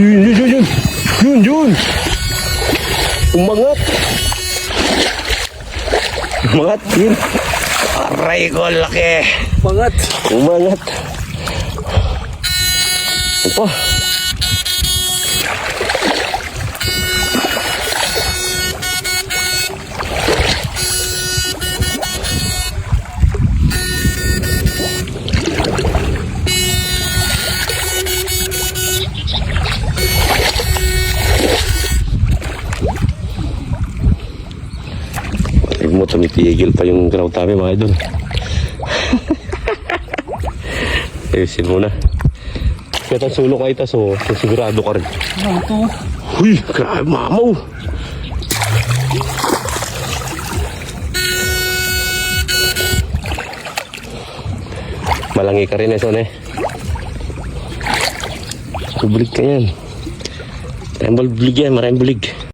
Yun. Yun. Umangat. Yun. Aray ko, laki. Umangat. Apa? Mo tumitigil pa yung ground tabi mga idol. Ayusin muna. Kaya ang sulok ay taso, sigurado ka rin. Ano ito? Uy, grabe mamaw. Malangi ka rin son eh. Bulig ka yan. Maraming bulig yan, maraming bulig.